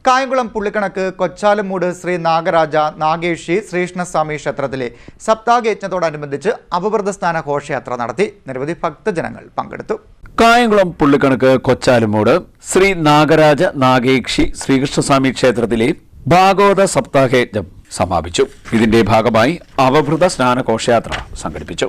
കായംകുളം പുള്ളിക്കണക്ക് കൊച്ചാലുമൂട് ശ്രീ നാഗരാജ നാഗേഷി ശ്രീകൃഷ്ണസ്വാമി ക്ഷേത്രത്തിലെ സപ്താഹയജ്ഞത്തോടനുബന്ധിച്ച് അവവൃതസ്നാന ഘോഷയാത്ര നടത്തി. നിരവധി ഭക്തജനങ്ങൾ പങ്കെടുത്തു. കായംകുളം പുള്ളിക്കണക്ക് കൊച്ചാലുമൂട് ശ്രീ നാഗരാജ നാഗേക്ഷി ശ്രീകൃഷ്ണസ്വാമി ക്ഷേത്രത്തിലെ ഭാഗവത സപ്താഹയജ്ഞം സമാപിച്ചു. ഇതിന്റെ ഭാഗമായി അവഭൃത സ്നാന ഘോഷയാത്ര സംഘടിപ്പിച്ചു.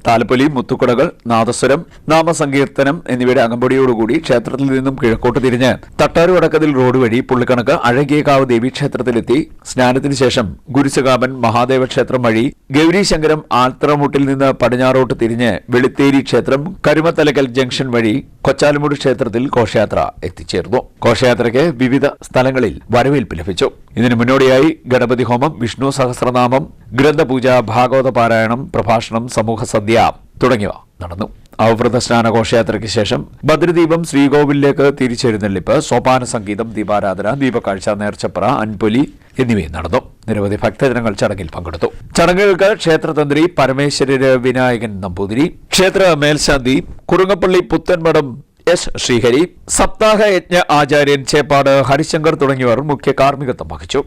താലപ്പൊലി, മുത്തുക്കുടകൾ, നാദസ്വരം, നാമസങ്കീർത്തനം എന്നിവയുടെ അകമ്പടിയോടുകൂടി ക്ഷേത്രത്തിൽ നിന്നും കിഴക്കോട്ട് തിരിഞ്ഞ് തട്ടാരുവടക്കതിൽ റോഡ് വഴി പുള്ളിക്കണക്ക് അഴകിയകാവ് ദേവീക്ഷേത്രത്തിലെത്തി സ്നാനത്തിന് ശേഷം ഗുരുസകാമൻ മഹാദേവ ക്ഷേത്രം വഴി ഗൗരീശങ്കരം ആൽത്തറമുട്ടിൽ നിന്ന് പടിഞ്ഞാറോട്ട് തിരിഞ്ഞ് വെളുത്തേരി ക്ഷേത്രം കരുമത്തലക്കൽ ജംഗ്ഷൻ വഴി കൊച്ചാലുമൂട് ക്ഷേത്രത്തിൽ ഘോഷയാത്ര എത്തിച്ചേർന്നു. ഘോഷയാത്രയ്ക്ക് വിവിധ സ്ഥലങ്ങളിൽ വരവേൽപ്പ് ലഭിച്ചു. ഇതിനു മുന്നോടിയായി ഗണപതി ഹോമം, വിഷ്ണു സഹസ്രനാമം, ഗ്രന്ഥപൂജ, ഭാഗവത പാരായണം, പ്രഭാഷണം, സമൂഹ സദ്യ തുടങ്ങിയവ നടന്നു. അവവൃത സ്നാന ഘോഷയാത്രയ്ക്ക് ശേഷം ഭദ്രദീപം ശ്രീകോവിലേക്ക് തിരിച്ചെഴുന്നള്ളിപ്പ്, സോപാന സംഗീതം, ദീപാരാധന, ദീപക്കാഴ്ച, നേർച്ചപ്പറ, അൻപൊലി എന്നിവയും നടന്നു. നിരവധി ഭക്തജനങ്ങൾ ചടങ്ങിൽ പങ്കെടുത്തു. ചടങ്ങുകൾക്ക് ക്ഷേത്രതന്ത്രി പരമേശ്വര വിനായകൻ നമ്പൂതിരി, ക്ഷേത്ര മേൽശാന്തി കുറുങ്ങപ്പള്ളി പുത്തൻമഠം എസ് ശ്രീഹരി, സപ്താഹ യജ്ഞ ആചാര്യൻ ചേപ്പാട് ഹരിശങ്കർ തുടങ്ങിയവർ മുഖ്യ കാർമ്മികത്വം വഹിച്ചു.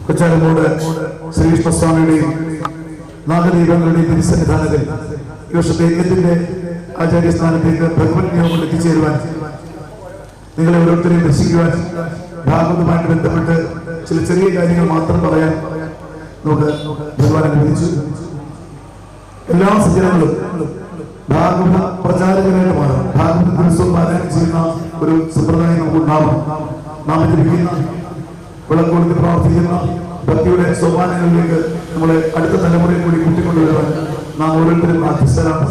കൊച്ചാലുമൂട് ശ്രീകൃഷ്ണസ്വാമിയുടെയും നാഗദീപങ്ങളുടെയും തിരുസന്നിധാനത്തിൽ ഈ വർഷത്തെ യജ്ഞത്തിന്റെ ആചാര്യസ്ഥാനത്തേക്ക് ഭഗവത് നിയമങ്ങൾ എത്തിച്ചേരുവാൻ, നിങ്ങളെ ഓരോരുത്തരെയും ദർശിക്കുവാൻ, ഭാഗവതുമായിട്ട് ബന്ധപ്പെട്ട് ചില ചെറിയ കാര്യങ്ങൾ മാത്രം പറയാൻ നമുക്ക് ഭഗവാൻ അനുവദിച്ചു. എല്ലാ സജ്ജനങ്ങളും ഭാഗവത പ്രചാരകരായിട്ട് മാറും. ഭാഗവത ദിവസവും പാരായണം ചെയ്യുന്ന ഒരു സമ്പ്രദായം നമുക്കുണ്ടാവും. നാം ജപിക്കുന്ന, വിളക്കോടുത്ത് പ്രാർത്ഥിക്കുന്ന ഭക്തിയുടെ സോപാനങ്ങളിലേക്ക് നമ്മളെ അടുത്ത തലമുറയിൽ കൂടി കൂട്ടിക്കൊണ്ടുവരാൻ നാം ഓരോരുത്തരും ബാധ്യസ്ഥരാണ്.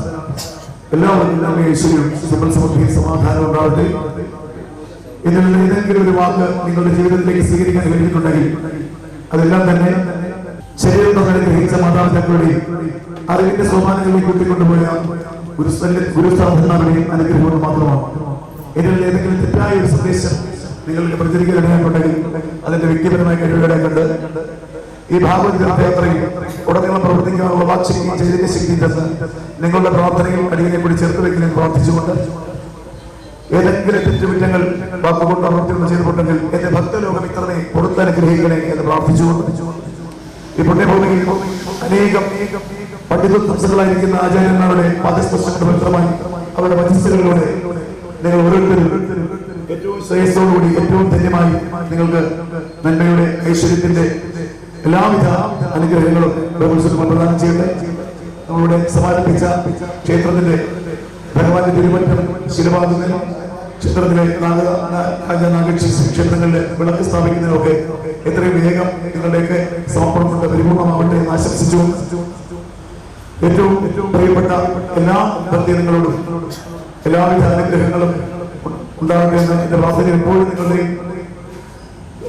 എല്ലാവർക്കും യേശുവും സമൃദ്ധിയും സമാധാനം ഉണ്ടാവട്ടെ. ഇതിനുള്ള ഏതെങ്കിലും ഒരു വാക്ക് നിങ്ങളുടെ ജീവിതത്തിലേക്ക് സ്വീകരിക്കാൻ കഴിഞ്ഞിട്ടുണ്ടെങ്കിൽ അതെല്ലാം തന്നെ ശരീരത്തെ ഗ്രഹിച്ച മാതാപിതാക്കളുടെയും അറിവിന്റെ സോപാനങ്ങളിലേക്ക് കൂട്ടിക്കൊണ്ടുപോയ ഗുരുസ്ഥാപനങ്ങളുടെയും അനുഗ്രഹം മാത്രമാണ്. ഇതിനുള്ള ഏതെങ്കിലും തെറ്റായ ഒരു സന്ദേശം നിങ്ങൾക്ക് പ്രചരിക്കാനുണ്ടെങ്കിൽ അതിന്റെ വ്യക്തിപരമായ കഴിവുകളെ കണ്ട് ഈ ഭാഗവത തീർത്ഥയാത്രയിൽ ഉടനീളം പ്രവർത്തിക്കാനുള്ള വാക്ശക്തി, ചൈതന്യശക്തി ചെന്ന് നിങ്ങളുടെ പ്രാർത്ഥനയിൽ അടിയനെ കൂടി ചേർത്ത് വയ്ക്കണമെന്ന് പ്രാർത്ഥിച്ചുകൊണ്ട്, ഏതെങ്കിലും തെറ്റുകുറ്റങ്ങൾ വാക്കുകൊണ്ട് പ്രവർത്തികൾ ചെയ്തിട്ടുണ്ടെങ്കിൽ എന്റെ ഭക്തലോകം ഇത്രനെ കൊടുത്തനുഗ്രഹിക്കണേ എന്ന് പ്രാർത്ഥിച്ചുകൊണ്ട്, ഈ പുണ്യഭൂമിയിൽ അനേകം പണ്ഡിതത്വങ്ങളായിരിക്കുന്ന ആചാര്യന്മാരുടെ പാദസ്പർശങ്ങളുടെ ഫലമായി അവരുടെ മധ്യസ്ഥകളിലൂടെ നിങ്ങൾ ഓരോരുത്തരും ഏറ്റവും ശ്രേയസ്സോടുകൂടി ഏറ്റവും ധന്യമായി നിങ്ങൾക്ക് നന്മയുടെ ഐശ്വര്യത്തിന്റെ എല്ലാവിധ അനുഗ്രഹങ്ങളും പ്രദാനം ചെയ്യട്ടെ. നമ്മളുടെ സമാരംഭിച്ച ക്ഷേത്രത്തിന്റെ ഭഗവാന്റെ തിരുമറ്റം ശിലപാകുന്നതിനും ക്ഷേത്രത്തിലെ നാഗേക്ഷി ക്ഷേത്രങ്ങളിലെ വിളക്ക് സ്ഥാപിക്കുന്നതിനൊക്കെ എത്രയും വേഗം നിങ്ങളുടെയൊക്കെ സമർപ്പണം കൊണ്ട് പരിപൂർണമാവട്ടെ എന്ന് ആശംസിച്ചു. ഏറ്റവും പ്രിയപ്പെട്ട എല്ലാ ഭക്തജനങ്ങളോടും എല്ലാവിധ അനുഗ്രഹങ്ങളും ഉണ്ടാകട്ടെ എന്ന് എന്റെ പ്രാർത്ഥന എപ്പോഴും നിങ്ങളുടെ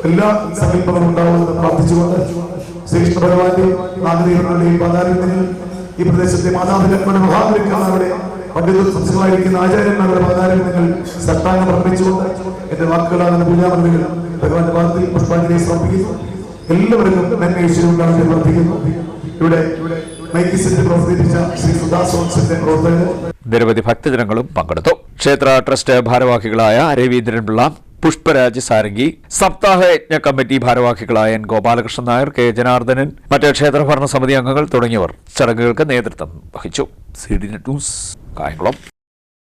എല്ലാ സങ്കല്പങ്ങളും ഉണ്ടാവുമെന്ന് പ്രാർത്ഥിച്ചുകൊണ്ട് ശ്രീകൃഷ്ണ ഭഗവാന്റെയും നാഗദേവങ്ങളുടെയും പാതാരങ്ങളിൽ ഈ പ്രദേശത്തെ മാതാപിതാക്കളുടെ മഹാഗുരുക്കന്മാരുടെ പണ്ഡിതമായിരിക്കുന്ന ആചാര്യന്മാരുടെ പാതാരങ്ങൾ സത്താംഗം അർപ്പിച്ചുകൊണ്ട് എന്റെ വാക്കുകളാകുന്ന പൂജാമന്ത്രികൾ ഭഗവാന്റെ പാദത്തിൽ പുഷ്പാഞ്ജലി സമർപ്പിക്കുന്നു. എല്ലാവർക്കും നന്മ ഈശ്വരനുണ്ടാകട്ടെ പ്രാർത്ഥിക്കുന്നു. ഇവിടെ മൈക്കിസിന്റെ പ്രവർത്തിപ്പിച്ച ശ്രീ സുധാസോത്സവത്തിന്റെ പ്രവർത്തകർ നിരവധി ഭക്തജനങ്ങളും പങ്കെടുത്തു. ക്ഷേത്ര ട്രസ്റ്റ് ഭാരവാഹികളായ രവീന്ദ്രൻപിള്ള, പുഷ്പരാജ് സാരംഗി, സപ്താഹ യജ്ഞ കമ്മിറ്റി ഭാരവാഹികളായ എൻ ഗോപാലകൃഷ്ണൻ നായർ, കെ ജനാർദ്ദനൻ, മറ്റ് ക്ഷേത്ര ഭരണസമിതി അംഗങ്ങൾ തുടങ്ങിയവർ ചടങ്ങുകൾക്ക് നേതൃത്വം വഹിച്ചു. CDNet news, Kayamkulam.